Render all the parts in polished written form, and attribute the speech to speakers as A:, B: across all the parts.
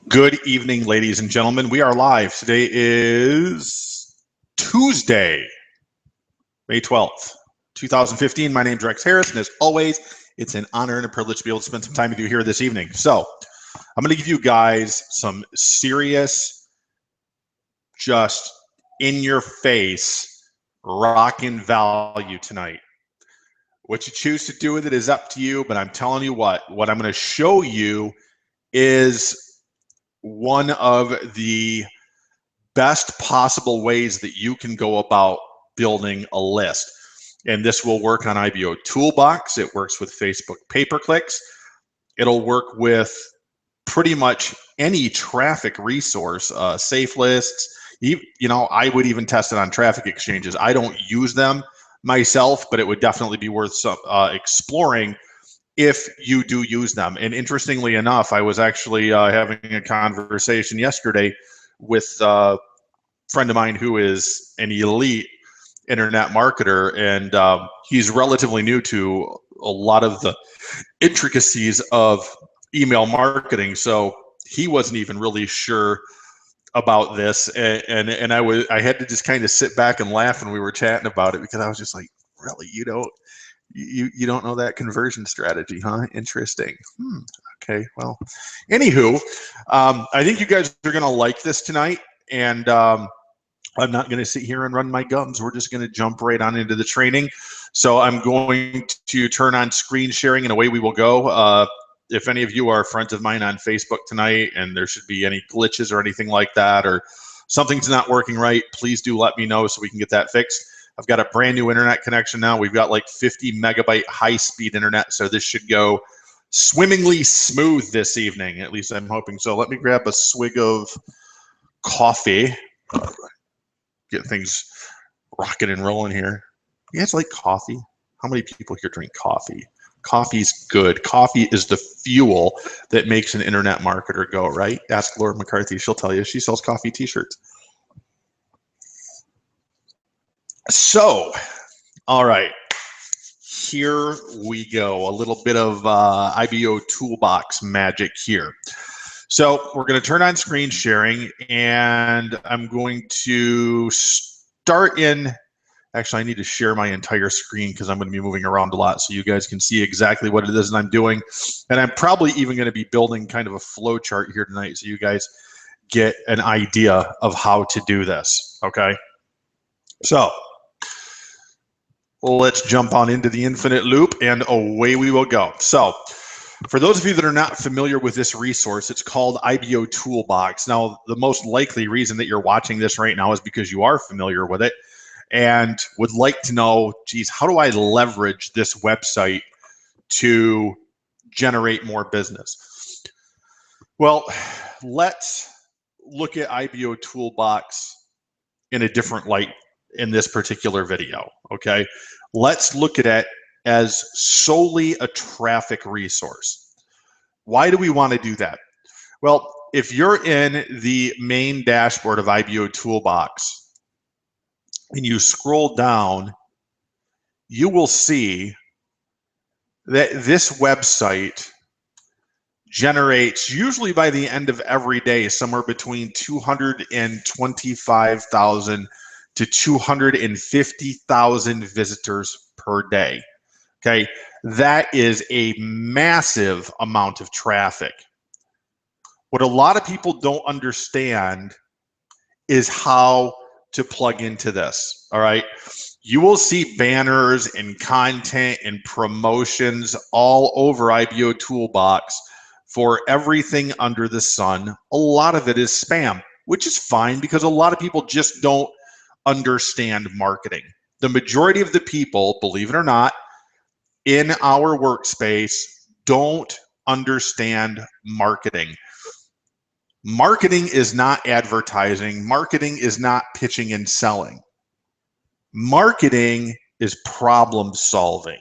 A: Good evening, ladies and gentlemen. We are live. Today is Tuesday, May 12th, 2015. My name is Rex Harris, and as always, it's an honor and a privilege to be able to spend some time with you here this evening. So I'm going to give you guys some serious, just in-your-face, rockin' value tonight. What you choose to do with it is up to you, but I'm telling you what I'm going to show you is one of the best possible ways that you can go about building a list. And this will work on IBO Toolbox. It works with Facebook pay-per-clicks. It'll work with pretty much any traffic resource, safe lists. I would even test it on traffic exchanges. I don't use them myself, but it would definitely be worth exploring if you do use them. And interestingly enough, I was actually having a conversation yesterday with a friend of mine who is an elite internet marketer, and he's relatively new to a lot of the intricacies of email marketing. So he wasn't even really sure about this, and I had to just kind of sit back and laugh when we were chatting about it, because I was just like, really, you don't know that conversion strategy, huh? Interesting. Okay, well, anywho, I think you guys are going to like this tonight, and I'm not going to sit here and run my gums. We're just going to jump right on into the training. So I'm going to turn on screen sharing, and away we will go. If any of you are friends of mine on Facebook tonight and there should be any glitches or anything like that, or something's not working right, please do let me know so we can get that fixed. I've got a brand new internet connection now. We've got like 50 megabyte high-speed internet, so this should go swimmingly smooth this evening. At least I'm hoping so. Let me grab a swig of coffee. Get things rocking and rolling here. You guys like coffee? How many people here drink coffee? Coffee's good. Coffee is the fuel that makes an internet marketer go, right? Ask Laura McCarthy. She'll tell you. She sells coffee t-shirts. So, all right, here we go. A little bit of IBO Toolbox magic here. So we're going to turn on screen sharing, and I'm going to start in. Actually, I need to share my entire screen because I'm going to be moving around a lot so you guys can see exactly what it is that I'm doing. And I'm probably even going to be building kind of a flow chart here tonight so you guys get an idea of how to do this, okay? So let's jump on into the infinite loop, and away we will go. So for those of you that are not familiar with this resource, it's called IBO Toolbox. Now, the most likely reason that you're watching this right now is because you are familiar with it and would like to know, geez, how do I leverage this website to generate more business? Well, let's look at IBO Toolbox in a different light in this particular video, okay? Let's look at it as solely a traffic resource. Why do we want to do that? Well, if you're in the main dashboard of IBO Toolbox and you scroll down, you will see that this website generates, usually by the end of every day, somewhere between 225,000 to 250,000 visitors per day. Okay, that is a massive amount of traffic. What a lot of people don't understand is how to plug into this, all right? You will see banners and content and promotions all over IBO Toolbox for everything under the sun. A lot of it is spam, which is fine because a lot of people just don't understand marketing. The majority of the people, believe it or not, in our workspace don't understand marketing. Marketing is not advertising. Marketing is not pitching and selling. Marketing is problem solving.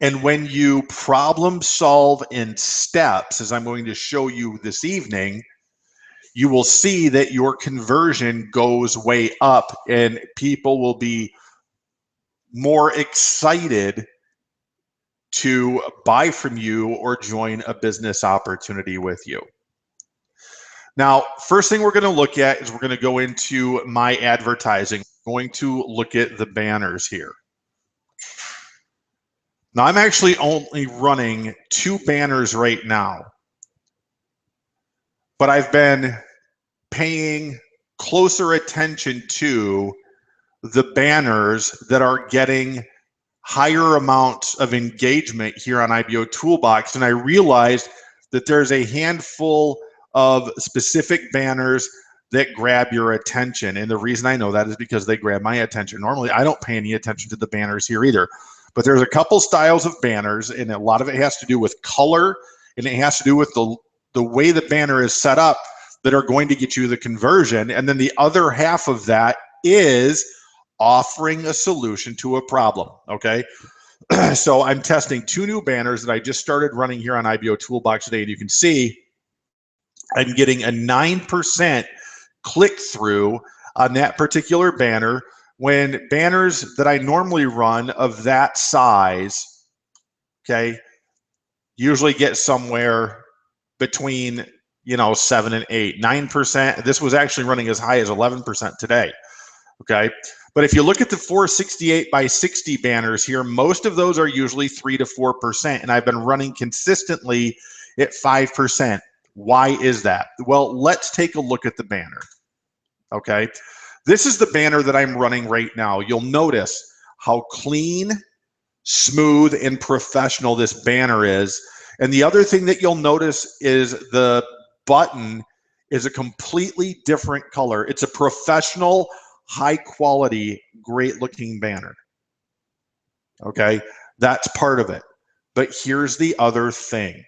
A: And when you problem solve in steps, as I'm going to show you this evening, you will see that your conversion goes way up and people will be more excited to buy from you or join a business opportunity with you. Now, first thing we're going to look at is we're going to go into my advertising. I'm going to look at the banners here. Now, I'm actually only running 2 banners right now, but I've been paying closer attention to the banners that are getting higher amounts of engagement here on IBO Toolbox, and I realized that there's a handful of specific banners that grab your attention. And the reason I know that is because they grab my attention. Normally, I don't pay any attention to the banners here either, but there's a couple styles of banners, and a lot of it has to do with color, and it has to do with the way the banner is set up that are going to get you the conversion. And then the other half of that is offering a solution to a problem, okay? So I'm testing 2 new banners that I just started running here on IBO Toolbox today, and you can see I'm getting a 9% click-through on that particular banner, when banners that I normally run of that size, okay, usually get somewhere between 7 and 8, 9%. This was actually running as high as 11% today. Okay, but if you look at the 468 by 60 banners here, most of those are usually 3 to 4%, and I've been running consistently at 5%. Why is that? Well, let's take a look at the banner. Okay, this is the banner that I'm running right now. You'll notice how clean, smooth, and professional this banner is. And the other thing that you'll notice is the button is a completely different color. It's a professional, high quality, great looking banner. Okay, that's part of it. But here's the other thing.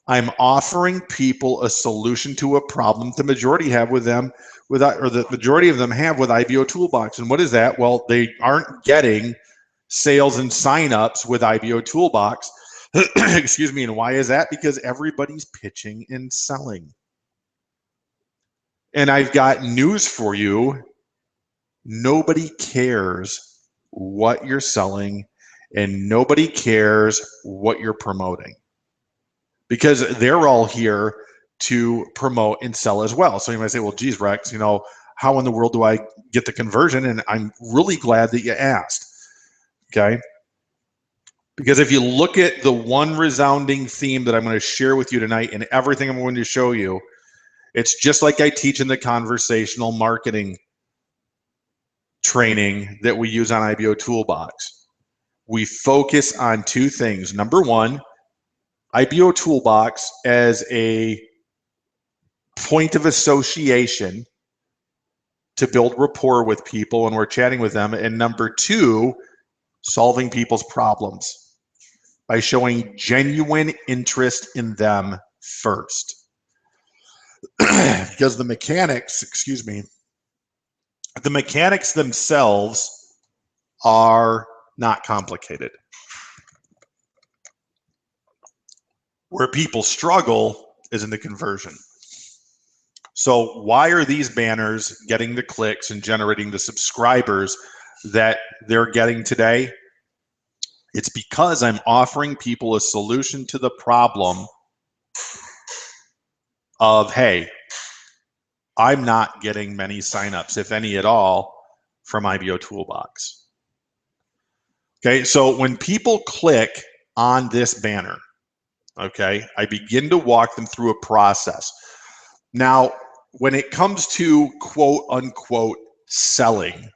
A: I'm offering people a solution to a problem the majority have with them, or the majority of them have with IBO Toolbox. And what is that? Well, they aren't getting sales and signups with IBO Toolbox. Excuse me. And why is that? Because everybody's pitching and selling. And I've got news for you. Nobody cares what you're selling, and nobody cares what you're promoting, because they're all here to promote and sell as well. So you might say, well, geez, Rex, how in the world do I get the conversion? And I'm really glad that you asked. Okay. Because if you look at the one resounding theme that I'm going to share with you tonight and everything I'm going to show you, it's just like I teach in the conversational marketing training that we use on IBO Toolbox. We focus on 2 things. Number 1, IBO Toolbox as a point of association to build rapport with people when we're chatting with them. And number 2, solving people's problems by showing genuine interest in them first. Because the mechanics themselves are not complicated. Where people struggle is in the conversion. So why are these banners getting the clicks and generating the subscribers that they're getting today? It's because I'm offering people a solution to the problem of, hey, I'm not getting many signups, if any at all, from IBO Toolbox. Okay, so when people click on this banner, okay, I begin to walk them through a process. Now, when it comes to quote unquote selling,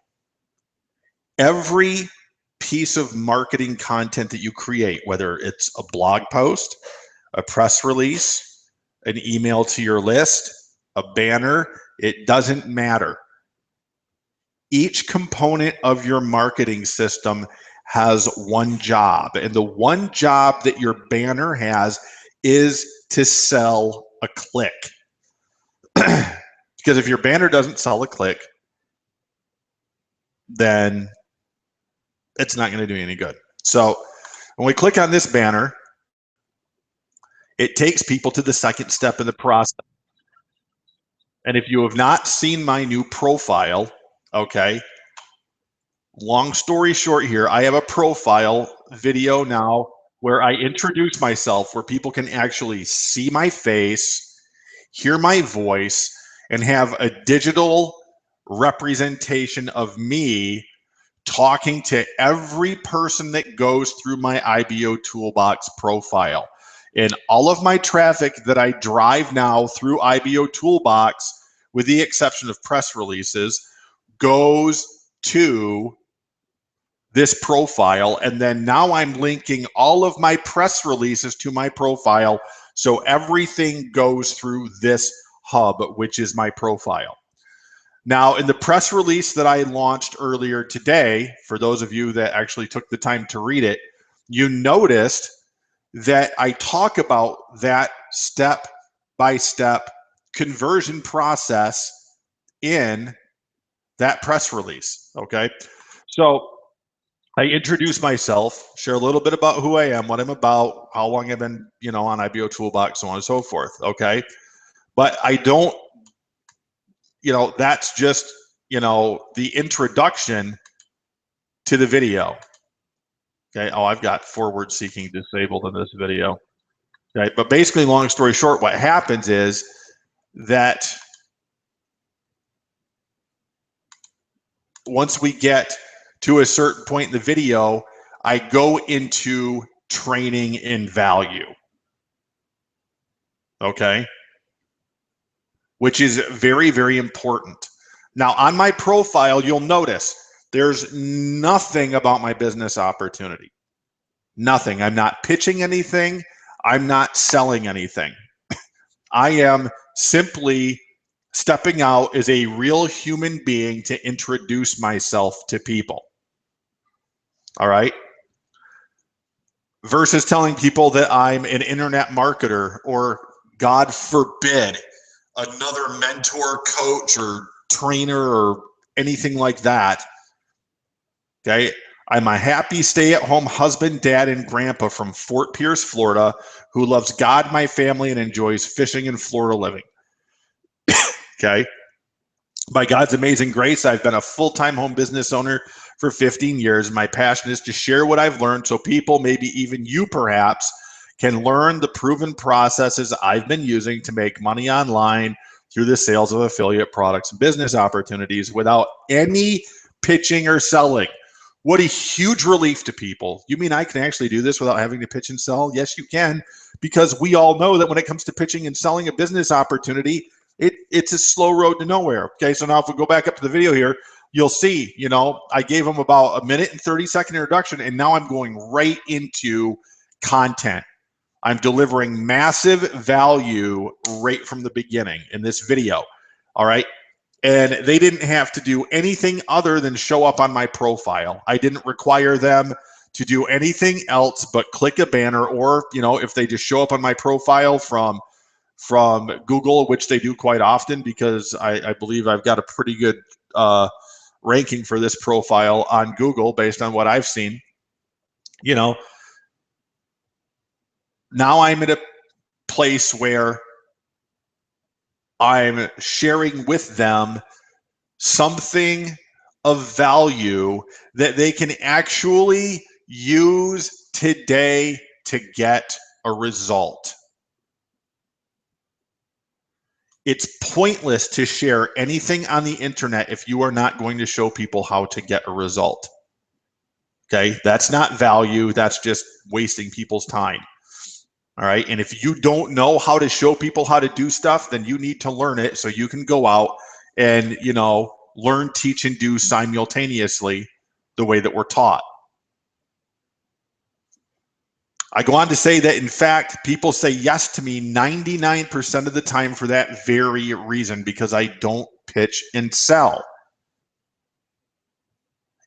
A: every piece of marketing content that you create, whether it's a blog post, a press release, an email to your list, a banner, it doesn't matter. Each component of your marketing system has one job, and the one job that your banner has is to sell a click. Because if your banner doesn't sell a click, then it's not going to do you any good. So when we click on this banner, it takes people to the second step in the process. And if you have not seen my new profile, okay, long story short here, I have a profile video now where I introduce myself, where people can actually see my face, hear my voice, and have a digital representation of me talking to every person that goes through my IBO Toolbox profile. And all of my traffic that I drive now through IBO Toolbox, with the exception of press releases, goes to this profile. And then now I'm linking all of my press releases to my profile. So everything goes through this hub, which is my profile. Now, in the press release that I launched earlier today, for those of you that actually took the time to read it, you noticed that I talk about that step-by-step conversion process in that press release, okay? So I introduce myself, share a little bit about who I am, what I'm about, how long I've been, on IBO Toolbox, so on and so forth, okay? But I don't, that's just, the introduction to the video. Okay. Oh, I've got forward seeking disabled in this video. Okay. But basically, long story short, what happens is that once we get to a certain point in the video, I go into training and value. Okay. Which is very, very important. Now, on my profile, you'll notice there's nothing about my business opportunity. Nothing. I'm not pitching anything. I'm not selling anything. I am simply stepping out as a real human being to introduce myself to people. All right? Versus telling people that I'm an internet marketer or, God forbid, another mentor, coach, or trainer, or anything like that. Okay. I'm a happy stay-at-home husband, dad, and grandpa from Fort Pierce, Florida, who loves God, my family, and enjoys fishing and Florida living. Okay. By God's amazing grace, I've been a full-time home business owner for 15 years. My passion is to share what I've learned so people, maybe even you perhaps, can learn the proven processes I've been using to make money online through the sales of affiliate products and business opportunities without any pitching or selling. What a huge relief to people. You mean I can actually do this without having to pitch and sell? Yes, you can, because we all know that when it comes to pitching and selling a business opportunity, it's a slow road to nowhere. Okay, so now if we go back up to the video here, you'll see, I gave them about a minute and 30-second introduction, and now I'm going right into content. I'm delivering massive value right from the beginning in this video. All right. And they didn't have to do anything other than show up on my profile. I didn't require them to do anything else but click a banner, or, if they just show up on my profile from Google, which they do quite often, because I believe I've got a pretty good ranking for this profile on Google based on what I've seen. Now I'm at a place where I'm sharing with them something of value that they can actually use today to get a result. It's pointless to share anything on the internet if you are not going to show people how to get a result. Okay, that's not value. That's just wasting people's time. All right. And if you don't know how to show people how to do stuff, then you need to learn it so you can go out and, learn, teach, and do simultaneously the way that we're taught. I go on to say that, in fact, people say yes to me 99% of the time for that very reason, because I don't pitch and sell.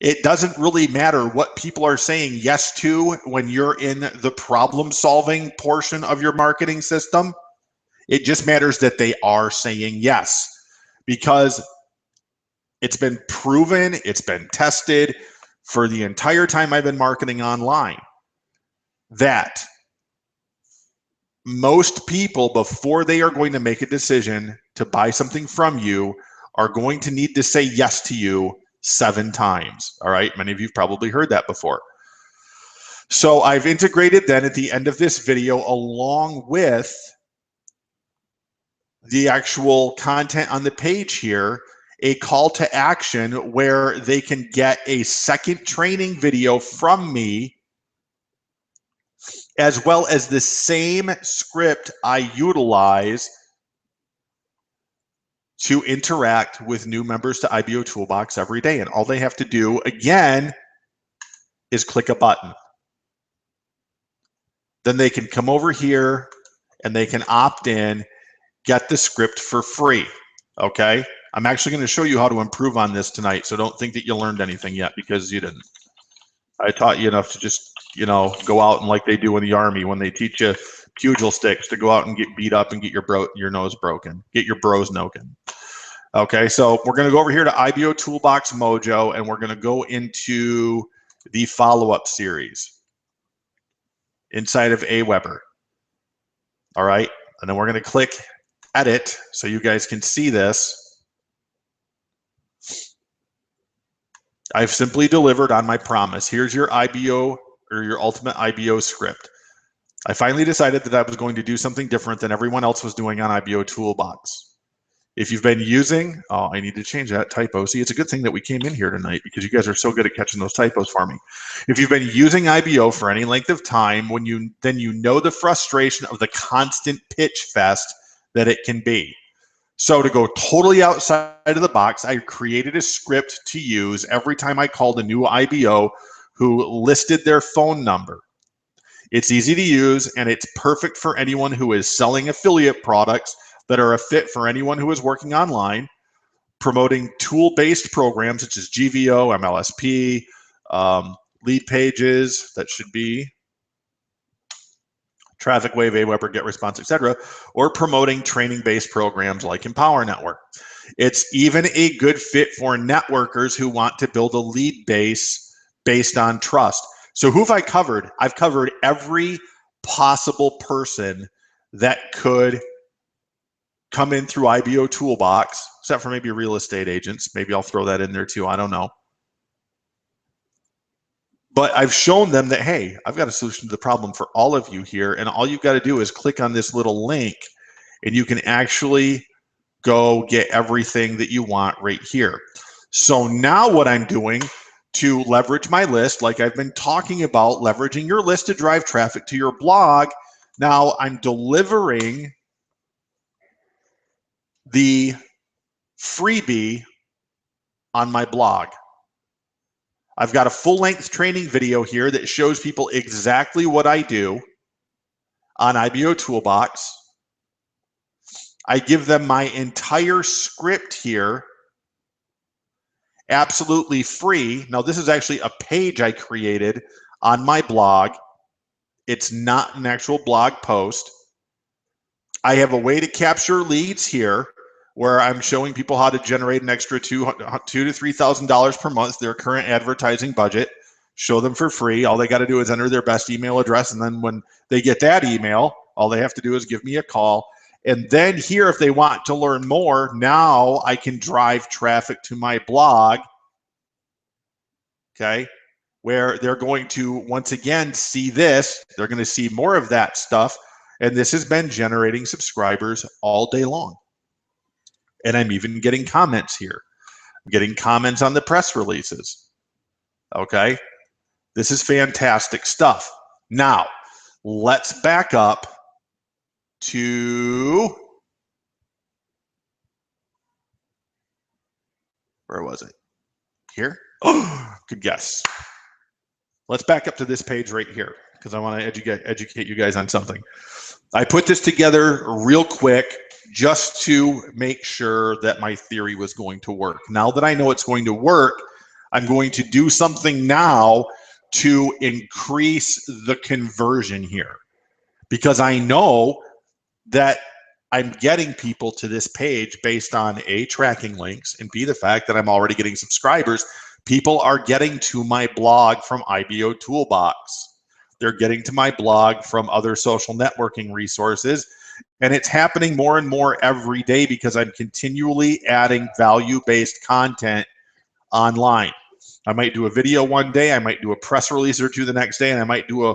A: It doesn't really matter what people are saying yes to when you're in the problem-solving portion of your marketing system. It just matters that they are saying yes, because it's been proven, it's been tested for the entire time I've been marketing online, that most people, before they are going to make a decision to buy something from you, are going to need to say yes to you 7 times. All right. Many of you have probably heard that before. So I've integrated then at the end of this video, along with the actual content on the page here, a call to action where they can get a second training video from me, as well as the same script I utilize to interact with new members to IBO Toolbox every day. And all they have to do, again, is click a button. Then they can come over here and they can opt in, get the script for free, okay? I'm actually going to show you how to improve on this tonight, so don't think that you learned anything yet, because you didn't. I taught you enough to just, you know, go out and like they do in the Army when they teach you pugil sticks, to go out and get beat up and get your nose broken, get your bros noken. Okay, so we're going to go over here to IBO Toolbox Mojo, and we're going to go into the follow-up series inside of Aweber. All right, and then we're going to click edit so you guys can see this. I've simply delivered on my promise. Here's your IBO, or your ultimate IBO script. I finally decided that I was going to do something different than everyone else was doing on IBO Toolbox. If you've been using, oh, I need to change that typo. See, it's a good thing that we came in here tonight, because you guys are so good at catching those typos for me. If you've been using IBO for any length of time, then you know the frustration of the constant pitch fest that it can be. So to go totally outside of the box, I created a script to use every time I called a new IBO who listed their phone number. It's easy to use, and it's perfect for anyone who is selling affiliate products that are a fit for anyone who is working online, promoting tool-based programs such as GVO, MLSP, lead pages, that should be Traffic Wave, Aweber, Get Response, etc., or promoting training-based programs like Empower Network. It's even a good fit for networkers who want to build a lead base based on trust. So who have I covered? I've covered every possible person that could come in through IBO Toolbox, except for maybe real estate agents. Maybe I'll throw that in there too. I don't know. But I've shown them that, hey, I've got a solution to the problem for all of you here. And all you've got to do is click on this little link, and you can actually go get everything that you want right here. So now what I'm doing to leverage my list, like I've been talking about, leveraging your list to drive traffic to your blog, now I'm delivering the freebie on my blog. I've got a full-length training video here that shows people exactly what I do on IBO Toolbox. I give them my entire script here absolutely free. Now, this is actually a page I created on my blog. It's not an actual blog post. I have a way to capture leads here, where I'm showing people how to generate an extra $2,000 to $3,000 per month, their current advertising budget. Show them for free. All they got to do is enter their best email address, and then when they get that email, all they have to do is give me a call. And then here, if they want to learn more, now I can drive traffic to my blog, okay, where they're going to, once again, see this. They're going to see more of that stuff, and this has been generating subscribers all day long. And I'm even getting comments here. I'm getting comments on the press releases. Okay? This is fantastic stuff. Now, let's back up to, where was it? Here? Oh, good guess. Let's back up to this page right here, because I want to educate you guys on something. I put this together real quick just to make sure that my theory was going to work. Now that I know it's going to work, I'm going to do something now to increase the conversion here, because I know that I'm getting people to this page based on A, tracking links, and B, the fact that I'm already getting subscribers. People are getting to my blog from IBO Toolbox. They're getting to my blog from other social networking resources. And it's happening more and more every day because I'm continually adding value-based content online. I might do a video one day, I might do a press release or two the next day, and I might do a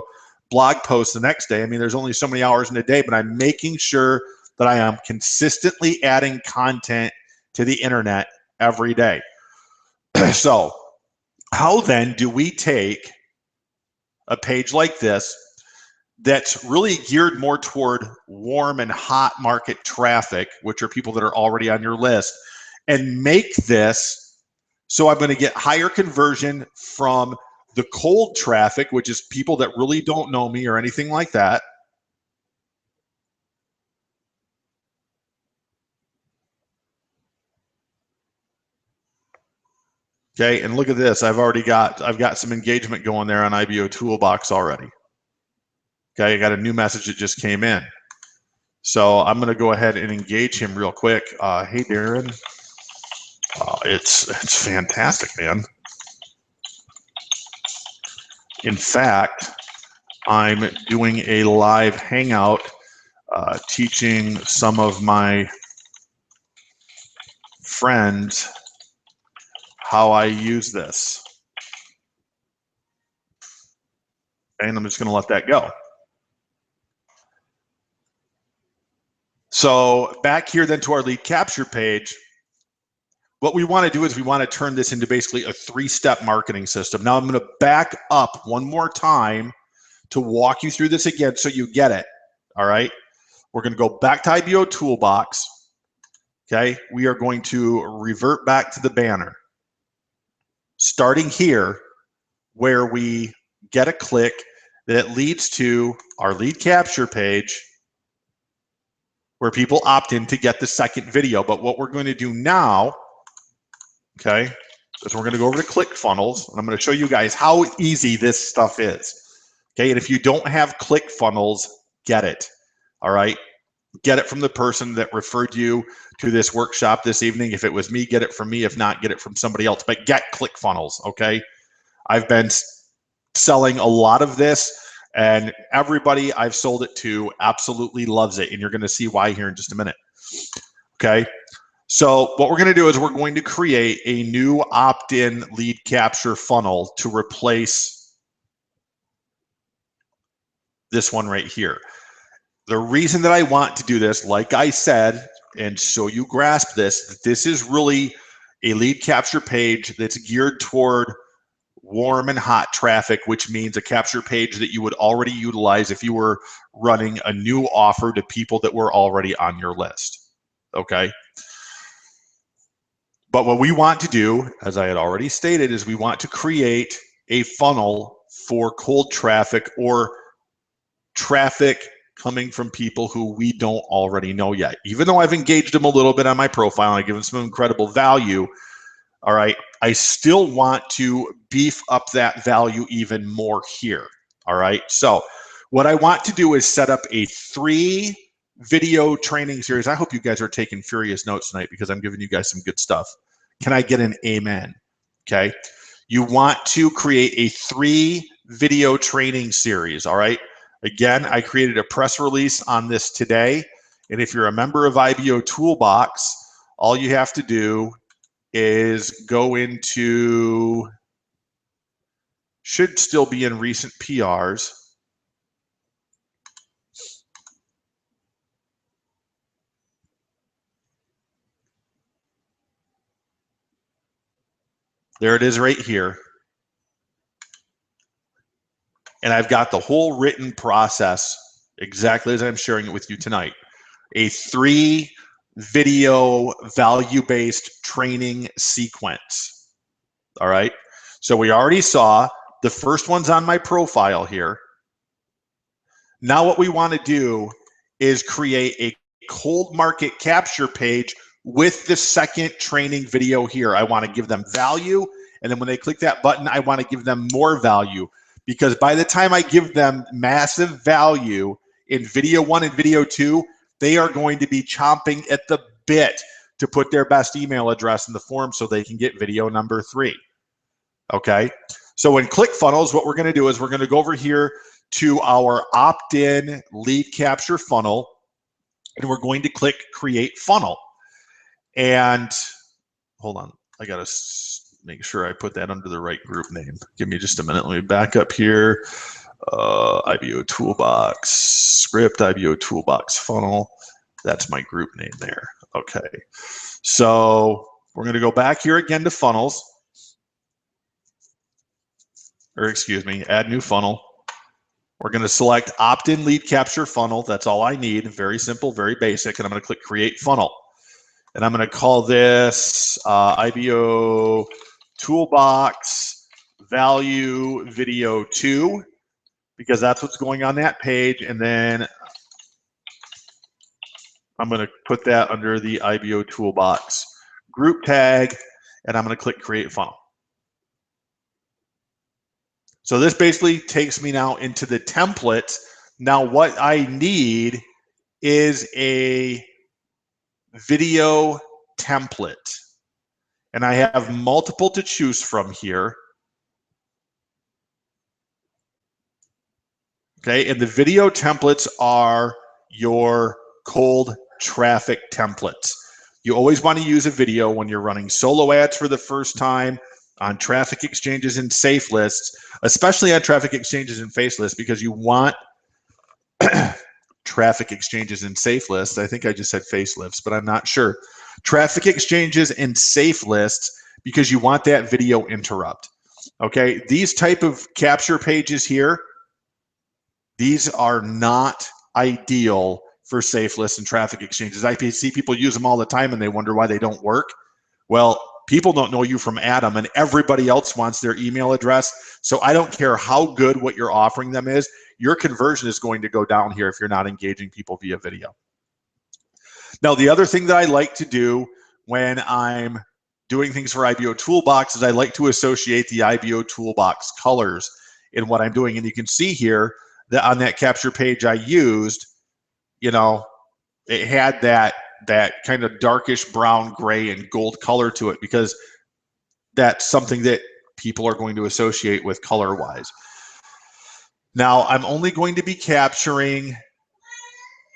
A: blog post the next day. I mean, there's only so many hours in a day, but I'm making sure that I am consistently adding content to the internet every day. So how then do we take a page like this that's really geared more toward warm and hot market traffic, which are people that are already on your list, and make this so I'm going to get higher conversion from the cold traffic, which is people that really don't know me or anything like that. Okay, and look at this. I've got some engagement going there on IBO Toolbox already. Okay, I got a new message that just came in. So I'm going to go ahead and engage him real quick. Hey, Darren. It's fantastic, man. In fact, I'm doing a live hangout teaching some of my friends how I use this. And I'm just going to let that go. So back here then to our lead capture page, what we want to do is we want to turn this into basically a 3-step marketing system. Now I'm going to back up one more time to walk you through this again so you get it. All right. We're going to go back to IBO Toolbox. Okay. We are going to revert back to the banner. Starting here where we get a click that leads to our lead capture page where people opt in to get the second video. But what we're going to do now, okay, is we're going to go over to ClickFunnels, and I'm going to show you guys how easy this stuff is. Okay, and if you don't have ClickFunnels, get it. All right, get it from the person that referred you to this workshop this evening. If it was me, get it from me. If not, get it from somebody else. But get ClickFunnels. Okay, I've been selling a lot of this, and everybody I've sold it to absolutely loves it, and you're going to see why here in just a minute. Okay. So what we're going to do is we're going to create a new opt-in lead capture funnel to replace this one right here. The reason that I want to do this, like I said, and so you grasp this, this is really a lead capture page that's geared toward warm and hot traffic, which means a capture page that you would already utilize if you were running a new offer to people that were already on your list. Okay. But what we want to do, as I had already stated, is we want to create a funnel for cold traffic or traffic coming from people who we don't already know yet. Even though I've engaged them a little bit on my profile and I give them some incredible value, all right, I still want to beef up that value even more here. All right, so what I want to do is set up a 3-video training series. I hope you guys are taking furious notes tonight because I'm giving you guys some good stuff. Can I get an amen? Okay. You want to create a 3-video training series. All right. Again, I created a press release on this today. And if you're a member of IBO Toolbox, all you have to do is go into, should still be in recent PRs. There it is right here. And I've got the whole written process exactly as I'm sharing it with you tonight. A 3-video value-based training sequence. All right. So we already saw the first one's on my profile here. Now what we want to do is create a cold market capture page with the second training video here. I want to give them value. And then when they click that button, I want to give them more value. Because by the time I give them massive value in video 1 and video 2, they are going to be chomping at the bit to put their best email address in the form so they can get video number 3. Okay. So in ClickFunnels, what we're going to do is we're going to go over here to our opt-in lead capture funnel, and we're going to click create funnel. And hold on, I got to make sure I put that under the right group name. Give me just a minute. Let me back up here. IBO Toolbox script, IBO Toolbox funnel. That's my group name there. Okay. So we're going to go back here again to funnels. Or excuse me, add new funnel. We're going to select opt-in lead capture funnel. That's all I need. Very simple, very basic. And I'm going to click create funnel. And I'm going to call this IBO Toolbox value video 2, because that's what's going on that page. And then I'm going to put that under the IBO Toolbox group tag, and I'm going to click create funnel. So this basically takes me now into the template. Now what I need is a video template. And I have multiple to choose from here. Okay, and the video templates are your cold traffic templates. You always want to use a video when you're running solo ads for the first time, on traffic exchanges and safe lists, especially on traffic exchanges and face lists, because you want traffic exchanges and safe lists. I think I just said facelifts, but I'm not sure. Traffic exchanges and safe lists, because you want that video interrupt. Okay, these type of capture pages here, these are not ideal for safe lists and traffic exchanges. I see people use them all the time and they wonder why they don't work. Well, people don't know you from Adam, and everybody else wants their email address. So I don't care how good what you're offering them is, your conversion is going to go down here if you're not engaging people via video. Now, the other thing that I like to do when I'm doing things for IBO Toolbox is I like to associate the IBO Toolbox colors in what I'm doing. And you can see here that on that capture page I used, you know, it had that kind of darkish brown, gray, and gold color to it, because that's something that people are going to associate with color-wise. Now, I'm only going to be capturing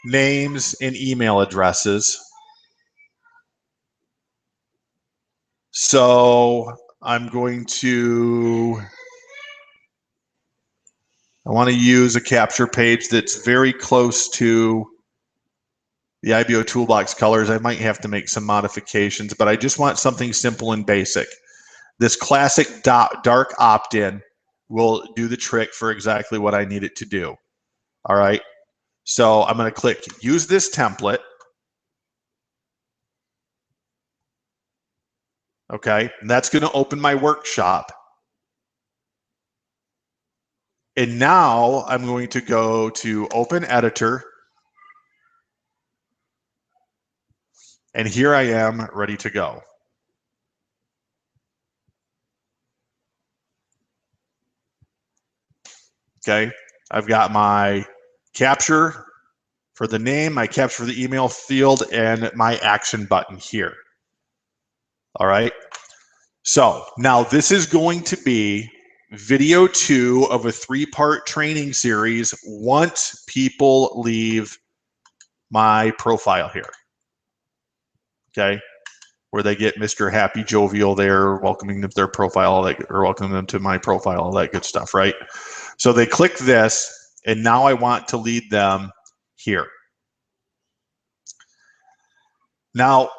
A: names and email addresses. So I'm going to, I want to use a capture page that's very close to the IBO Toolbox colors. I might have to make some modifications, but I just want something simple and basic. This classic dark opt-in will do the trick for exactly what I need it to do. All right. So I'm going to click use this template. Okay. And that's going to open my workshop. And now I'm going to go to Open Editor. And here I am ready to go. Okay, I've got my capture for the name, my capture for the email field, and my action button here. All right, so now this is going to be video 2 of a 3-part training series once people leave my profile here. Okay, where they get Mr. Happy Jovial there, welcoming them to their profile, all that, or welcoming them to my profile, all that good stuff, right? So they click this, and now I want to lead them here. Now,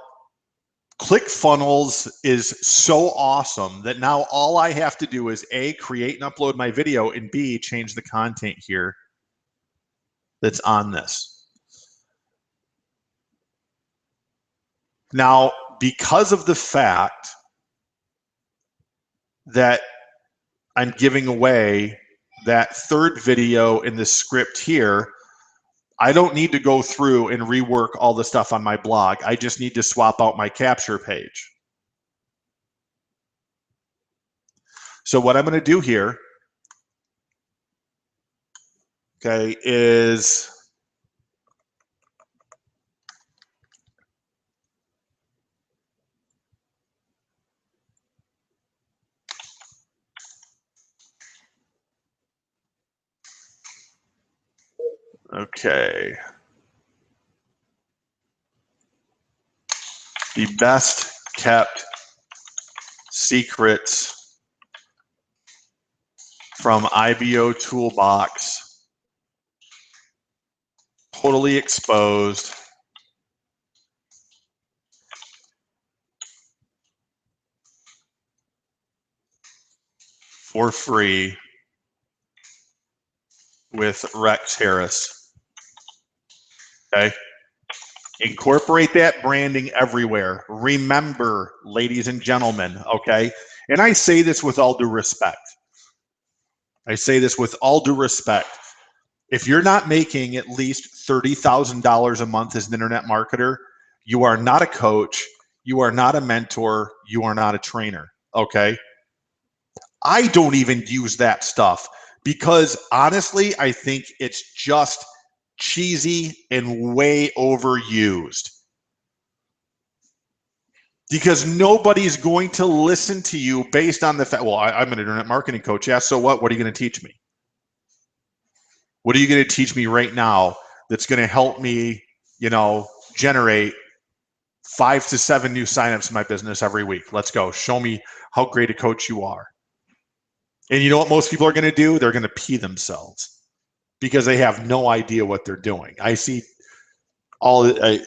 A: ClickFunnels is so awesome that now all I have to do is A, create and upload my video, and B, change the content here that's on this. Now, because of the fact that I'm giving away that third video in the script here, I don't need to go through and rework all the stuff on my blog. I just need to swap out my capture page. So what I'm going to do here, okay, is okay. The best kept secrets from IBO Toolbox, totally exposed, for free with Rex Harris. Okay. Incorporate that branding everywhere. Remember, ladies and gentlemen, okay? And I say this with all due respect. I say this with all due respect. If you're not making at least $30,000 a month as an internet marketer, you are not a coach, you are not a mentor, you are not a trainer, okay? I don't even use that stuff because honestly, I think it's just cheesy and way overused. Because nobody's going to listen to you based on the fact, well, I'm an internet marketing coach. Yeah, so what? What are you going to teach me? What are you going to teach me right now that's going to help me, generate 5 to 7 new signups in my business every week? Let's go. Show me how great a coach you are. And you know what most people are going to do? They're going to pee themselves because they have no idea what they're doing. I see it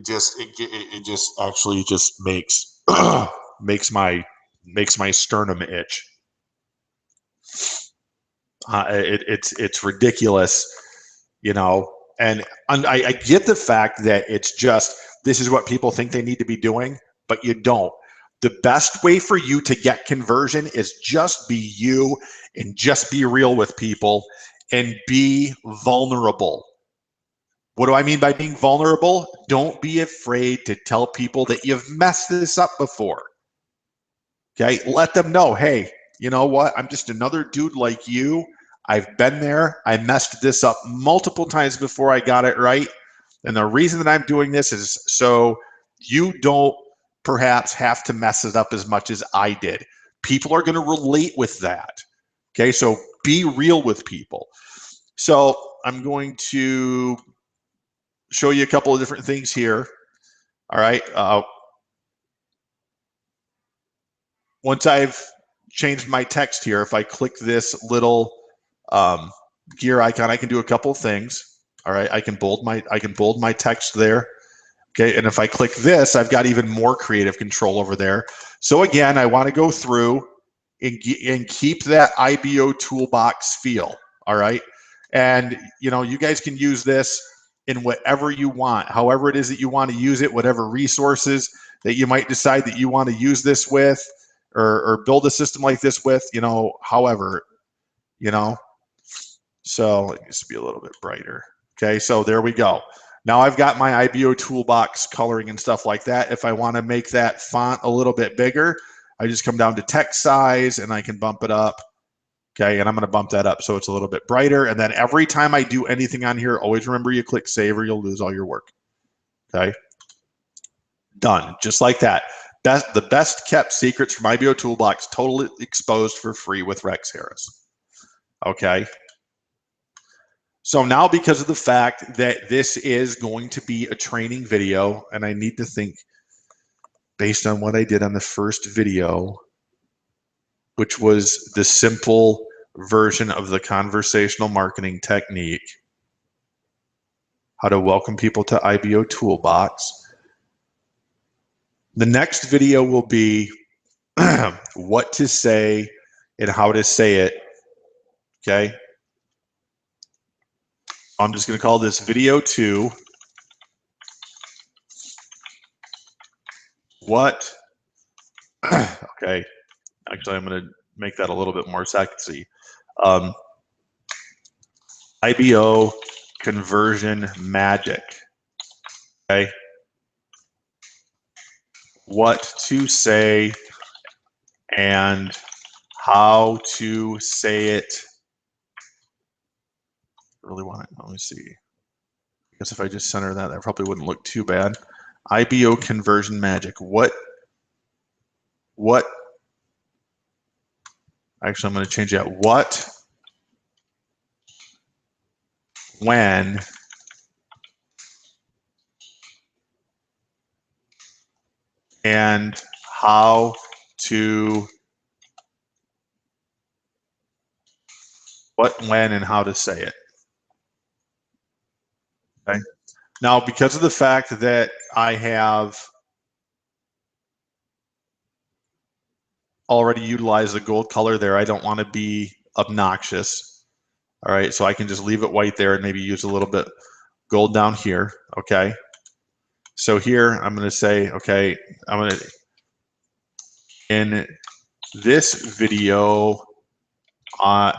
A: just actually just makes makes my sternum itch. It's ridiculous, and I get the fact that it's just this is what people think they need to be doing, but you don't. The best way for you to get conversion is just be you and just be real with people and be vulnerable. What do I mean by being vulnerable? Don't be afraid to tell people that you've messed this up before. Okay, let them know, hey, you know what? I'm just another dude like you. I've been there. I messed this up multiple times before I got it right. And the reason that I'm doing this is so you don't perhaps have to mess it up as much as I did. People are going to relate with that. Okay, so be real with people. So I'm going to show you a couple of different things here. All right. Once I've changed my text here, if I click this little gear icon, I can do a couple of things. All right, I can bold my text there. Okay, and if I click this, I've got even more creative control over there. So again, I want to go through and keep that IBO Toolbox feel. All right, and you guys can use this in whatever you want, however it is that you want to use it, whatever resources that you might decide that you want to use this with, or build a system like this with, however, So let me just be a little bit brighter. Okay, so there we go. Now I've got my IBO Toolbox coloring and stuff like that. If I want to make that font a little bit bigger, I just come down to text size and I can bump it up. Okay, and I'm going to bump that up so it's a little bit brighter. And then every time I do anything on here, always remember you click save or you'll lose all your work. Okay, done. Just like that. The best kept secrets from IBO Toolbox, totally exposed for free with Rex Harris. Okay. So now, because of the fact that this is going to be a training video, and I need to think based on what I did on the first video, which was the simple version of the conversational marketing technique, how to welcome people to IBO Toolbox. The next video will be what to say and how to say it, okay? I'm just going to call this video 2. What? Okay. Actually, I'm going to make that a little bit more sexy. IBO conversion magic. Okay. What to say and how to say it. I really want it. Let me see. I guess if I just center that, that probably wouldn't look too bad. IBO conversion magic. What? Actually, I'm going to change that. What, when, and how to what, when, and how to say it. Okay. Now, because of the fact that I have already utilized the gold color there, I don't want to be obnoxious. All right, so I can just leave it white there and maybe use a little bit gold down here. Okay. So here I'm going to say, okay, I'm going to, in this video, I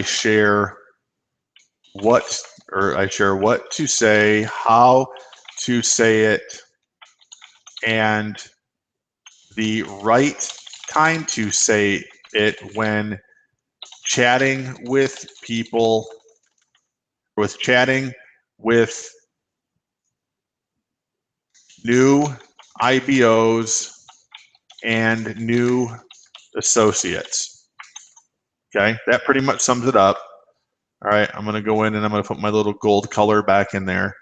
A: share what to say, how to say it, and the right time to say it when chatting with people, chatting with new IBOs and new associates. Okay, that pretty much sums it up. All right, I'm going to go in and I'm going to put my little gold color back in there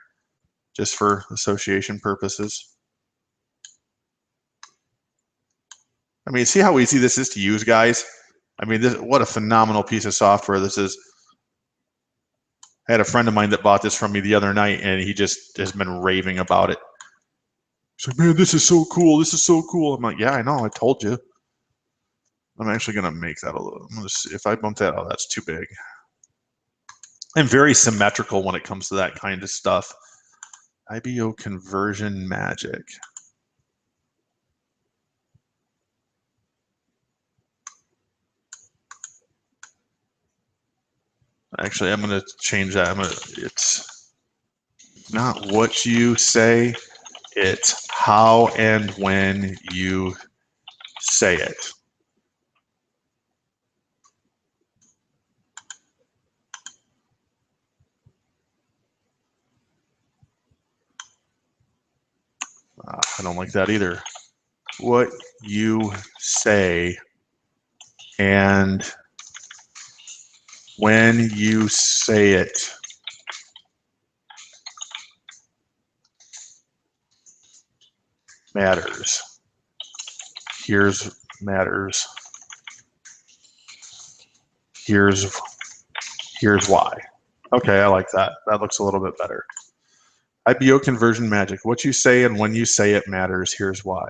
A: just for association purposes. I mean, see how easy this is to use, guys? I mean, what a phenomenal piece of software this is. I had a friend of mine that bought this from me the other night, and he just has been raving about it. He's like, man, this is so cool. This is so cool. I'm like, yeah, I know. I told you. I'm actually going to make that a little. I'm going to see if I bump that. Oh, that's too big. I'm very symmetrical when it comes to that kind of stuff. IBO conversion magic. Actually, I'm going to change that. It's not what you say, it's how and when you say it. I don't like that either. What you say and when you say it. Matters. Here's matters. Here's why. Okay, I like that. That looks a little bit better. IBO conversion magic. What you say and when you say it matters. Here's why.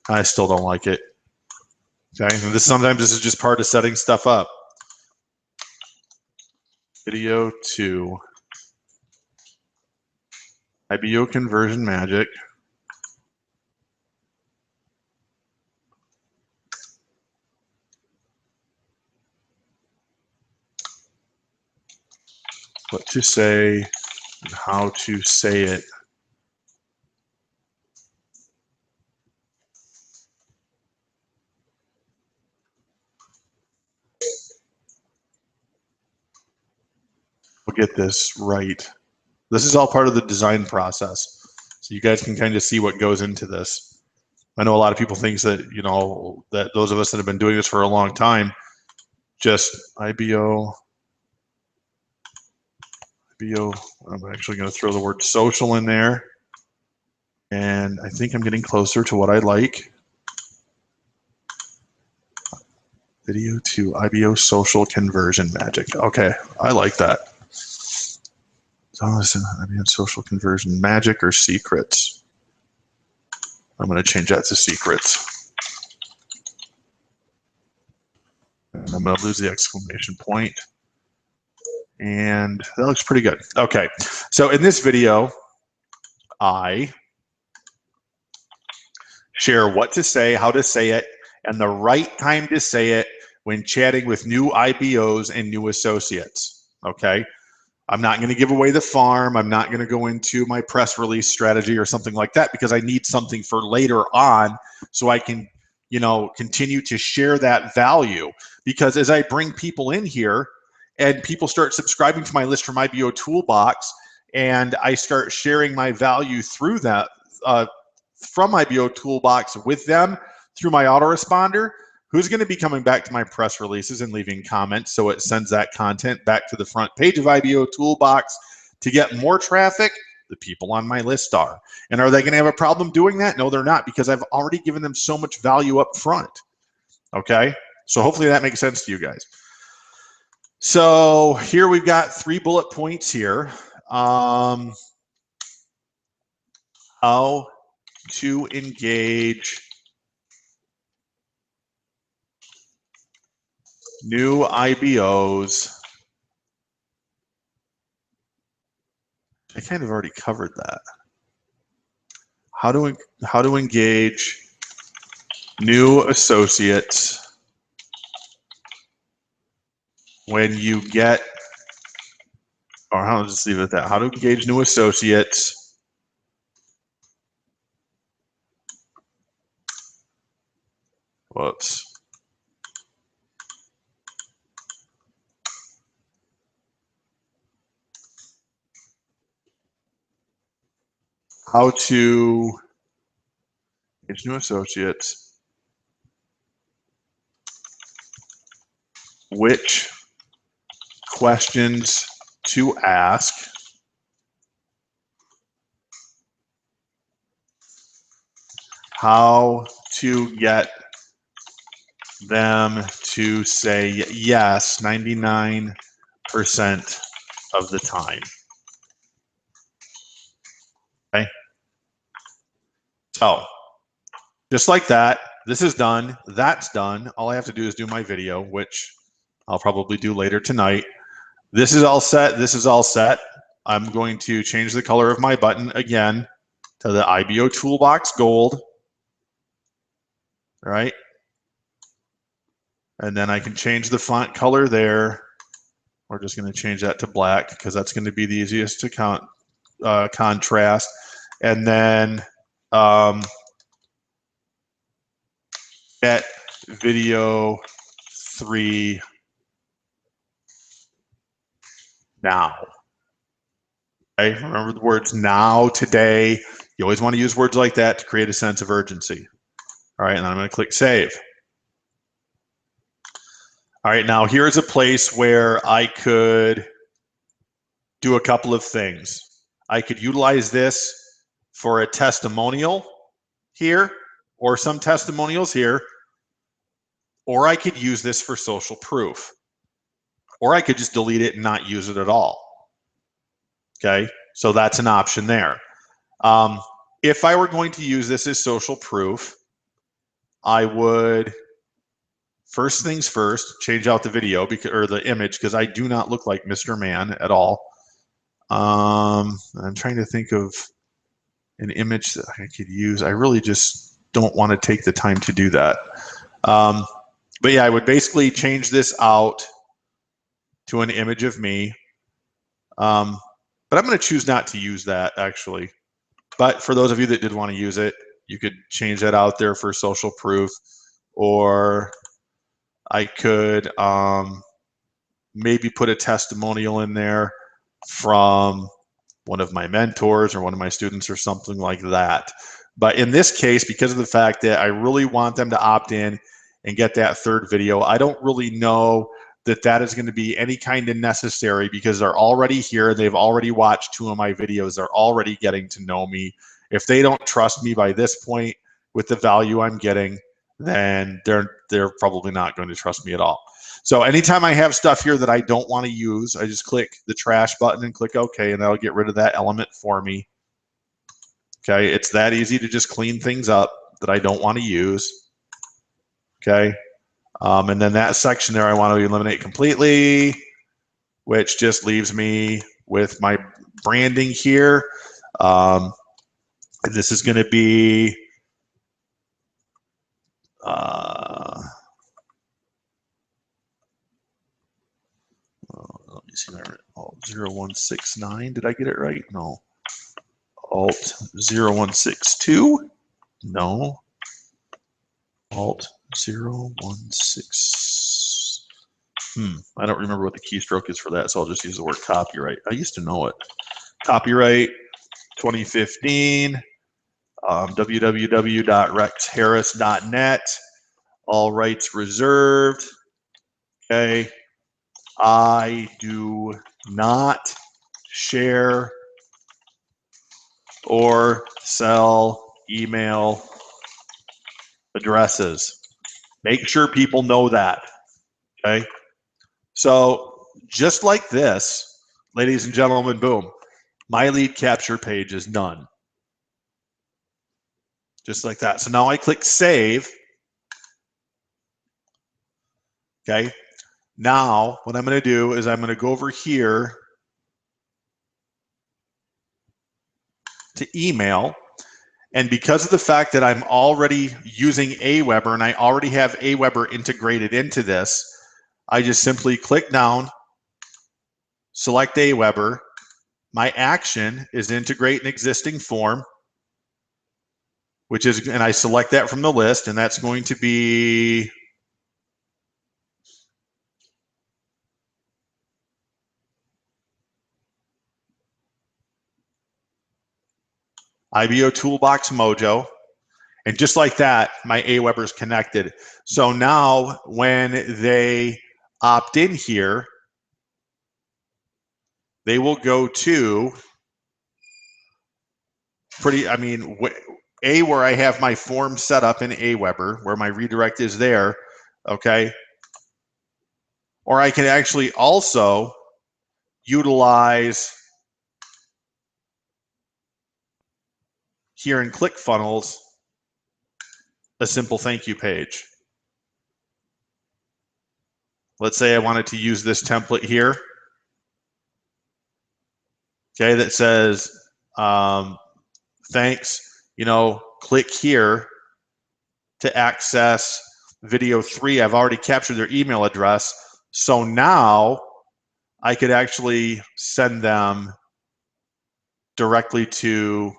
A: I still don't like it. Okay, and sometimes this is just part of setting stuff up. Video 2. IBO conversion magic. What to say and how to say it. We'll get this right. This is all part of the design process. So you guys can kind of see what goes into this. I know a lot of people think that, you know, that those of us that have been doing this for a long time, just IBO, I'm actually going to throw the word social in there. And I think I'm getting closer to what I like. Video 2, IBO social conversion magic. Okay, I like that. So IBO social conversion magic or secrets. I'm going to change that to secrets. And I'm going to lose the exclamation point. And that looks pretty good. Okay, so in this video, I share what to say, how to say it, and the right time to say it when chatting with new IBOs and new associates. Okay, I'm not going to give away the farm. I'm not going to go into my press release strategy or something like that because I need something for later on so I can, you know, continue to share that value. Because as I bring people in here and people start subscribing to my list from IBO Toolbox and I start sharing my value through that from IBO Toolbox with them through my autoresponder, who's going to be coming back to my press releases and leaving comments so it sends that content back to the front page of IBO Toolbox to get more traffic? The people on my list are. And are they going to have a problem doing that? No, they're not, because I've already given them so much value up front. Okay, so hopefully that makes sense to you guys. So here we've got 3 bullet points here. How to engage new IBOs. I kind of already covered that. How to engage new associates when you get, or I'll just leave it at that. How to engage new associates whoops. How to engage new associates, which questions to ask, how to get them to say yes 99% of the time. Okay. So just like that, this is done. That's done. All I have to do is do my video, which I'll probably do later tonight. This is all set. This is all set. I'm going to change the color of my button again to the IBO Toolbox Gold. All right. And then I can change the font color there. We're just going to change that to black because that's going to be the easiest to contrast. And then get video 3 now. Okay, remember the words now, today. You always want to use words like that to create a sense of urgency. All right, and then I'm going to click save. All right, now here's a place where I could do a couple of things. I could utilize this for a testimonial here, or some testimonials here, or I could use this for social proof, or I could just delete it and not use it at all. Okay, so that's an option there. If I were going to use this as social proof, I would, first things first, change out the video or the image, because I do not look like Mr. Man at all. I'm trying to think of an image that I could use. I really just don't want to take the time to do that. But yeah, I would basically change this out to an image of me. But I'm going to choose not to use that, actually. But for those of you that did want to use it, you could change that out there for social proof. Or I could maybe put a testimonial in there from one of my mentors or one of my students or something like that. But in this case, because of the fact that I really want them to opt in and get that 3rd video, I don't really know that that is going to be any kind of necessary, because they're already here. They've already watched 2 of my videos. They're already getting to know me. If they don't trust me by this point with the value I'm getting, then they're probably not going to trust me at all. So anytime I have stuff here that I don't want to use, I just click the trash button and click OK, and that'll get rid of that element for me. Okay, it's that easy to just clean things up that I don't want to use. Okay. And then that section there I want to eliminate completely, which just leaves me with my branding here. This is going to be let me see, Alt 0169. Did I get it right? No. Alt 0162. No. Alt 016. I don't remember what the keystroke is for that, so I'll just use the word copyright. I used to know it. Copyright 2015, www.rexharris.net. All rights reserved. Okay. I do not share or sell email addresses. Make sure people know that. Okay. So just like this, ladies and gentlemen, boom, my lead capture page is done. Just like that. So now I click save. Okay. Now what I'm going to do is I'm going to go over here to email. And because of the fact that I'm already using Aweber and I already have Aweber integrated into this, I just simply click down, select Aweber. My action is integrate an existing form, which is, and I select that from the list, and that's going to be IBO Toolbox Mojo. And just like that, my Aweber is connected. So now when they opt in here, they will go to where I have my form set up in Aweber, where my redirect is there, okay? Or I can actually also utilize here in ClickFunnels a simple thank you page. Let's say I wanted to use this template here, okay, that says thanks, click here to access video 3. I've already captured their email address. So now I could actually send them directly to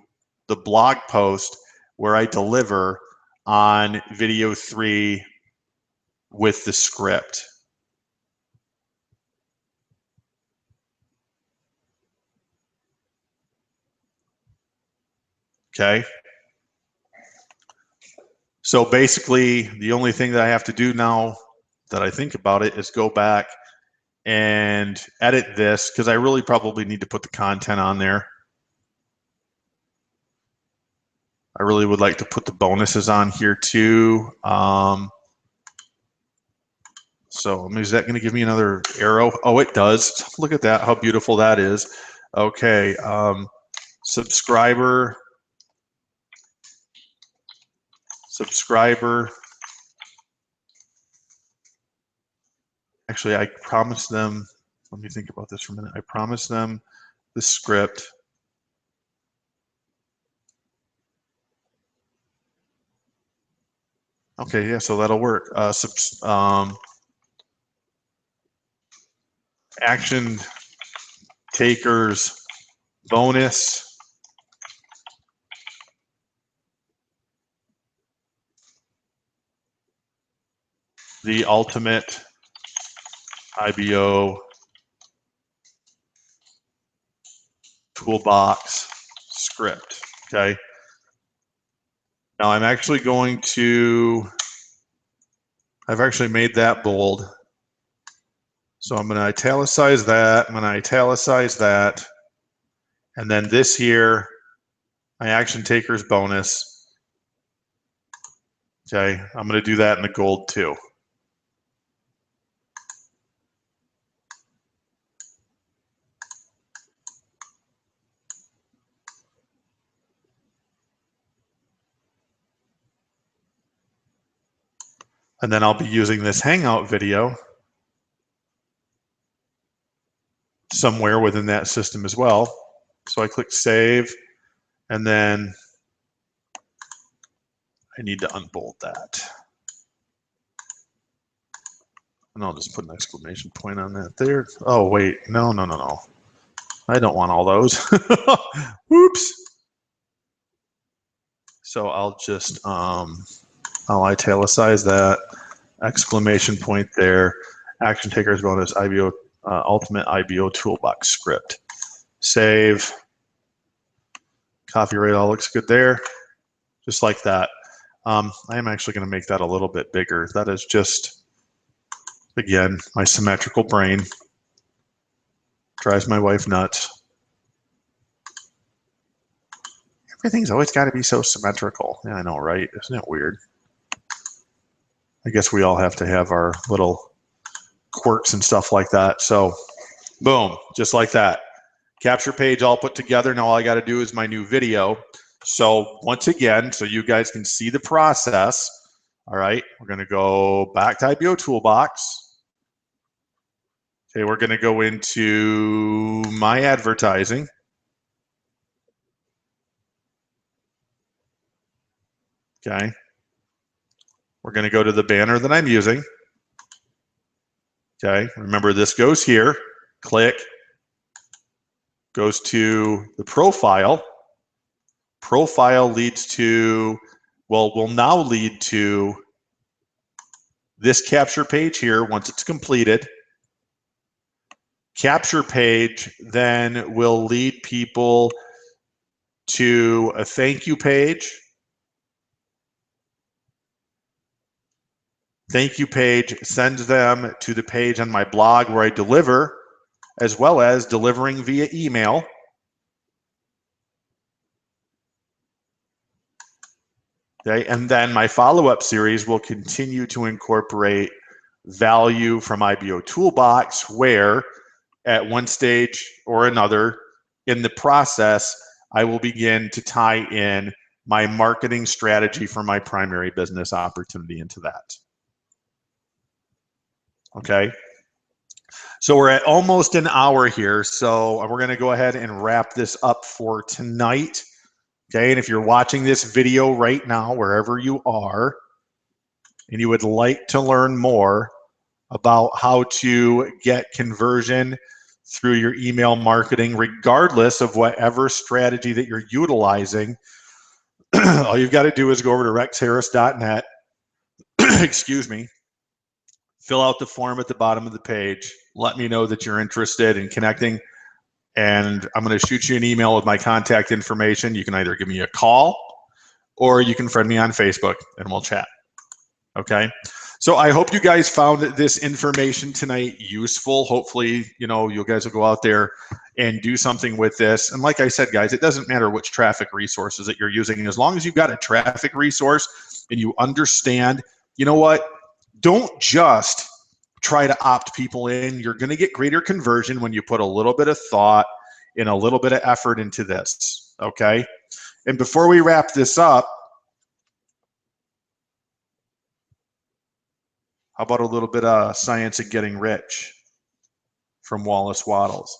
A: the blog post where I deliver on video 3 with the script. Okay. So basically, the only thing that I have to do now that I think about it is go back and edit this, because I really probably need to put the content on there. I really would like to put the bonuses on here too. So is that going to give me another arrow? Oh, it does. Look at that, how beautiful that is. Okay, subscriber. Actually, I promised them, let me think about this for a minute. I promised them the script. Okay, yeah, so that'll work. Action takers bonus. The ultimate IBO Toolbox script, okay? Now I'm actually going to, I've actually made that bold. So I'm going to italicize that, I'm going to italicize that, and then this here, my action takers bonus, okay? I'm going to do that in the gold too. And then I'll be using this Hangout video somewhere within that system as well. So I click save, and then I need to unbold that. And I'll just put an exclamation point on that there. Oh, wait, no. I don't want all those. Whoops. So I'll just, I'll italicize that, exclamation point there, action takers bonus, IBO, ultimate IBO toolbox script. Save. Copyright all looks good there, just like that. I am actually going to make that a little bit bigger. That is just, again, my symmetrical brain drives my wife nuts. Everything's always got to be so symmetrical. Yeah, I know, right? Isn't it weird? I guess we all have to have our little quirks and stuff like that. So, boom, just like that. Capture page all put together. Now all I got to do is my new video. So once again, so you guys can see the process. All right, we're going to go back to IBO Toolbox. Okay, we're going to go into my advertising. Okay, we're going to go to the banner that I'm using. Okay, remember this goes here. Click. Goes to the profile. Profile leads to, well, will now lead to this capture page here once it's completed. Capture page then will lead people to a thank you page. Thank you page sends them to the page on my blog where I deliver, as well as delivering via email. Okay, and then my follow-up series will continue to incorporate value from IBO Toolbox, where at one stage or another in the process, I will begin to tie in my marketing strategy for my primary business opportunity into that. Okay, so we're at almost an hour here, so we're going to go ahead and wrap this up for tonight. Okay, and if you're watching this video right now, wherever you are, and you would like to learn more about how to get conversion through your email marketing, regardless of whatever strategy that you're utilizing, all you've got to do is go over to rexharris.net, excuse me, fill out the form at the bottom of the page, let me know that you're interested in connecting, and I'm going to shoot you an email with my contact information. You can either give me a call or you can friend me on Facebook and we'll chat. Okay. So I hope you guys found this information tonight useful. Hopefully, you know, you guys will go out there and do something with this. And like I said, guys, it doesn't matter which traffic resources that you're using. And as long as you've got a traffic resource and you understand, you know what, don't just try to opt people in. You're going to get greater conversion when you put a little bit of thought and a little bit of effort into this. Okay. And before we wrap this up, how about a little bit of Science of Getting Rich from Wallace Wattles?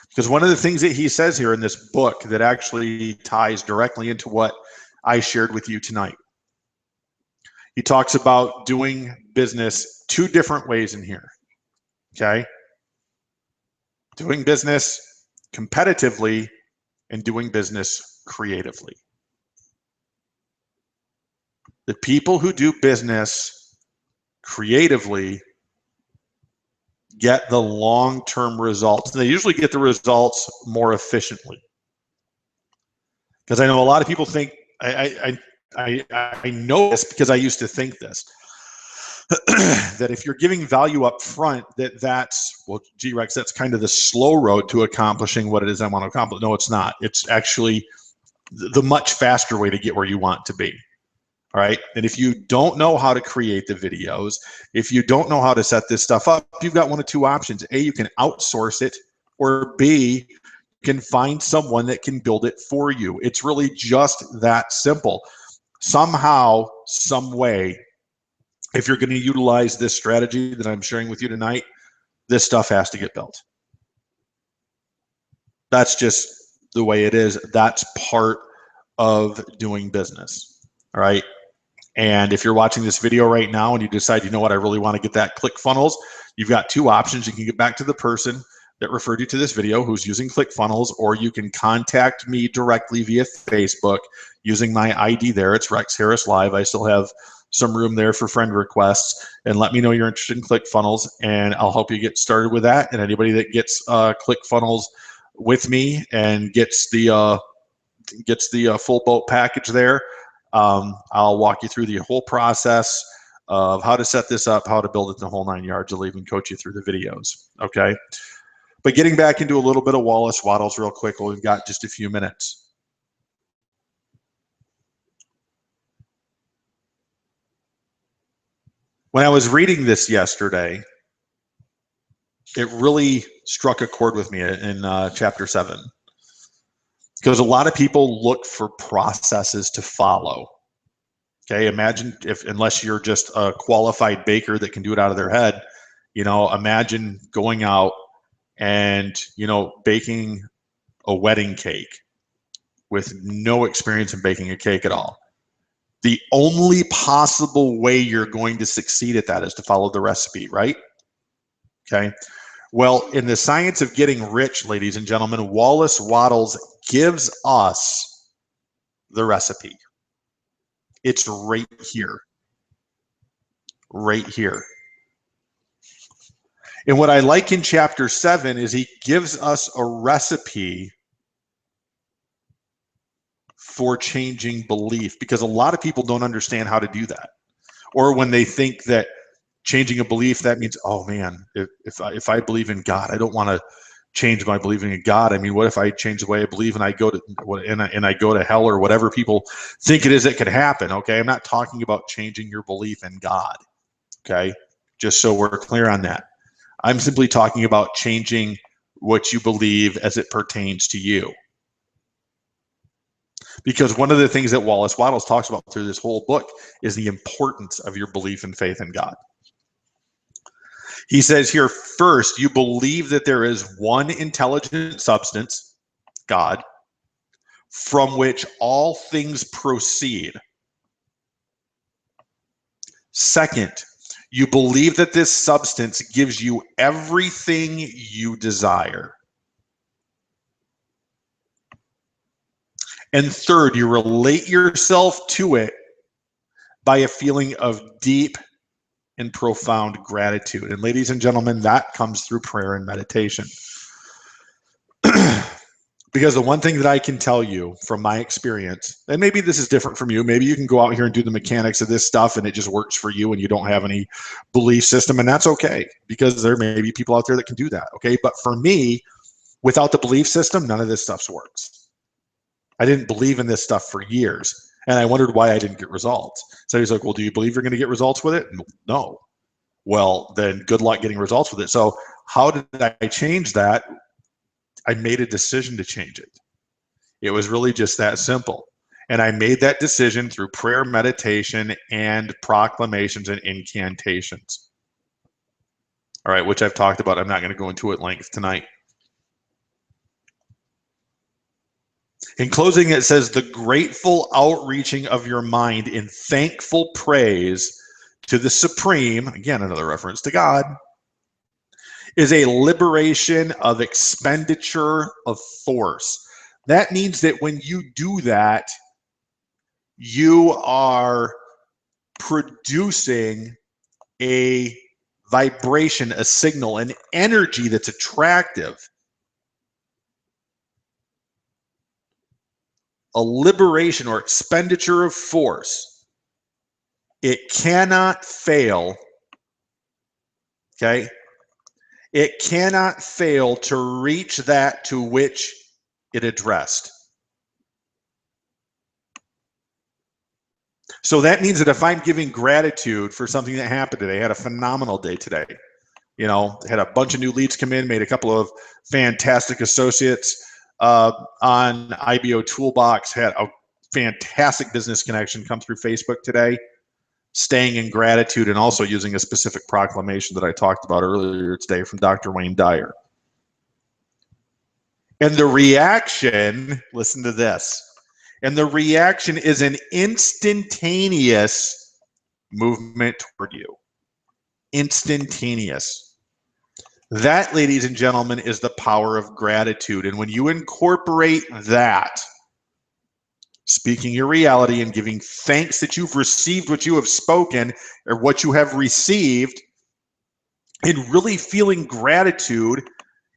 A: Because one of the things that he says here in this book that actually ties directly into what I shared with you tonight. He talks about doing business two different ways in here. Okay? Doing business competitively and doing business creatively. The people who do business creatively get the long-term results. And they usually get the results more efficiently. Because I know a lot of people think, I know this because I used to think this, that if you're giving value up front, that's, well, gee, Rex, that's kind of the slow road to accomplishing what it is I want to accomplish. No, it's not. It's actually the much faster way to get where you want to be. All right. And if you don't know how to create the videos, if you don't know how to set this stuff up, you've got one of two options. A, you can outsource it, or B, you can find someone that can build it for you. It's really just that simple. Somehow, some way, if you're going to utilize this strategy that I'm sharing with you tonight, this stuff has to get built. That's just the way it is. That's part of doing business. All right. And if you're watching this video right now and you decide, you know what, I really want to get that ClickFunnels, you've got two options. You can get back to the person that referred you to this video who's using ClickFunnels, or you can contact me directly via Facebook using my ID there. It's Rex Harris Live. I still have some room there for friend requests, and let me know you're interested in ClickFunnels, and I'll help you get started with that. And anybody that gets ClickFunnels with me and gets the full boat package there, I'll walk you through the whole process of how to set this up, how to build it the whole 9 yards. I'll even coach you through the videos, okay? But getting back into a little bit of Wallace Wattles real quick, we've got just a few minutes. When I was reading this yesterday, it really struck a chord with me in chapter 7. Because a lot of people look for processes to follow. Okay, imagine unless you're just a qualified baker that can do it out of their head, imagine going out and, baking a wedding cake with no experience in baking a cake at all. The only possible way you're going to succeed at that is to follow the recipe, right? Okay. Well, in the science of getting rich, ladies and gentlemen, Wallace Wattles gives us the recipe. It's right here. Right here. And what I like in chapter 7 is he gives us a recipe for changing belief, because a lot of people don't understand how to do that. Or when they think that changing a belief, that means, oh man, if I believe in God, I don't want to change my believing in God. I mean, what if I change the way I believe and I go to hell, or whatever people think it is that could happen? Okay, I'm not talking about changing your belief in God. Okay, just so we're clear on that. I'm simply talking about changing what you believe as it pertains to you. Because one of the things that Wallace Wattles talks about through this whole book is the importance of your belief and faith in God. He says here, first, you believe that there is one intelligent substance, God, from which all things proceed. Second, you believe that this substance gives you everything you desire. And third, you relate yourself to it by a feeling of deep and profound gratitude. And ladies and gentlemen, that comes through prayer and meditation. Because the one thing that I can tell you from my experience, and maybe this is different from you, maybe you can go out here and do the mechanics of this stuff and it just works for you and you don't have any belief system, and that's okay, because there may be people out there that can do that, okay? But for me, without the belief system, none of this stuff works. I didn't believe in this stuff for years, and I wondered why I didn't get results. So he's like, well, do you believe you're going to get results with it? No. Well, then good luck getting results with it. So how did I change that? I made a decision to change it. It was really just that simple. And I made that decision through prayer, meditation, and proclamations and incantations. All right, which I've talked about. I'm not going to go into at length tonight. In closing, it says, the grateful outreaching of your mind in thankful praise to the Supreme, again, another reference to God, is a liberation of expenditure of force. That means that when you do that, you are producing a vibration, a signal, an energy that's attractive. A liberation or expenditure of force. It cannot fail, okay? It cannot fail to reach that to which it addressed. So that means that if I'm giving gratitude for something that happened today, I had a phenomenal day today. Had a bunch of new leads come in, made a couple of fantastic associates on IBO Toolbox, had a fantastic business connection come through Facebook today, staying in gratitude and also using a specific proclamation that I talked about earlier today from Dr. Wayne Dyer. And the reaction, listen to this, and the reaction is an instantaneous movement toward you. Instantaneous. That, ladies and gentlemen, is the power of gratitude. And when you incorporate that, speaking your reality and giving thanks that you've received what you have spoken or what you have received, and really feeling gratitude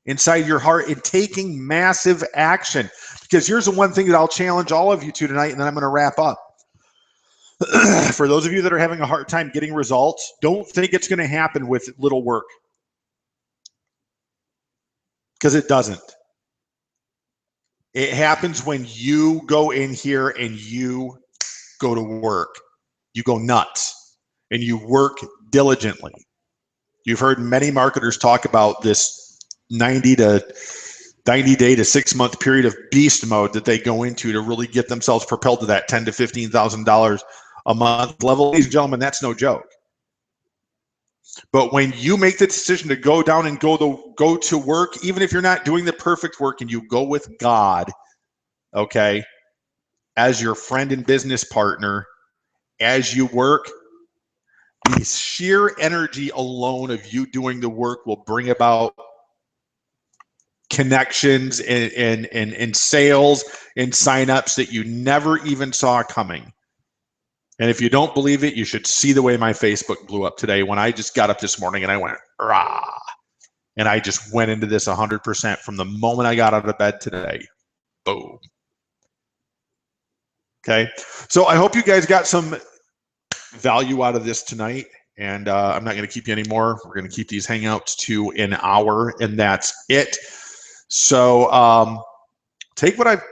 A: inside your heart and taking massive action. Because here's the one thing that I'll challenge all of you to tonight, and then I'm going to wrap up. For those of you that are having a hard time getting results, don't think it's going to happen with little work, because it doesn't. It happens when you go in here and you go to work. You go nuts and you work diligently. You've heard many marketers talk about this 90 day to 6 month period of beast mode that they go into to really get themselves propelled to that $10,000 to $15,000 a month level. Ladies and gentlemen, that's no joke. But when you make the decision to go down and go to work, even if you're not doing the perfect work, and you go with God, okay, as your friend and business partner, as you work, the sheer energy alone of you doing the work will bring about connections and sales and signups that you never even saw coming. And if you don't believe it, you should see the way my Facebook blew up today when I just got up this morning and I went, rah, and I just went into this 100% from the moment I got out of bed today. Boom. Okay. So I hope you guys got some value out of this tonight. And I'm not going to keep you anymore. We're going to keep these hangouts to an hour, and that's it. So take what I've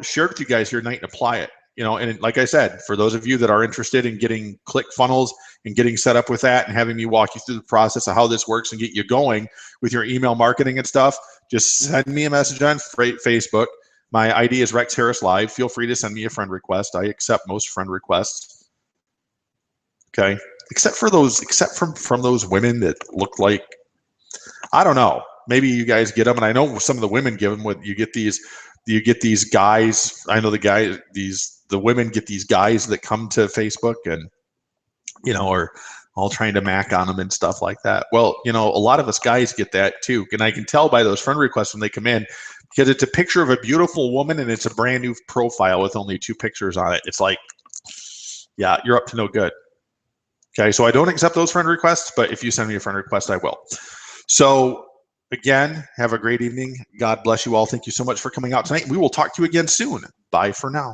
A: shared with you guys here tonight and apply it. And like I said, for those of you that are interested in getting ClickFunnels and getting set up with that and having me walk you through the process of how this works and get you going with your email marketing and stuff, just send me a message on Facebook. My ID is Rex Harris Live. Feel free to send me a friend request. I accept most friend requests. Okay, except from those women that look like, I don't know. Maybe you guys get them, and I know some of the women give them. You get these guys. I know the women get these guys that come to Facebook and are all trying to mac on them and stuff like that. Well, a lot of us guys get that too, and I can tell by those friend requests when they come in, because it's a picture of a beautiful woman and it's a brand new profile with only 2 pictures on it. It's like, yeah, you're up to no good. Okay, so I don't accept those friend requests, but if you send me a friend request, I will. So again, have a great evening. God bless you all. Thank you so much for coming out tonight. We will talk to you again soon. Bye for now.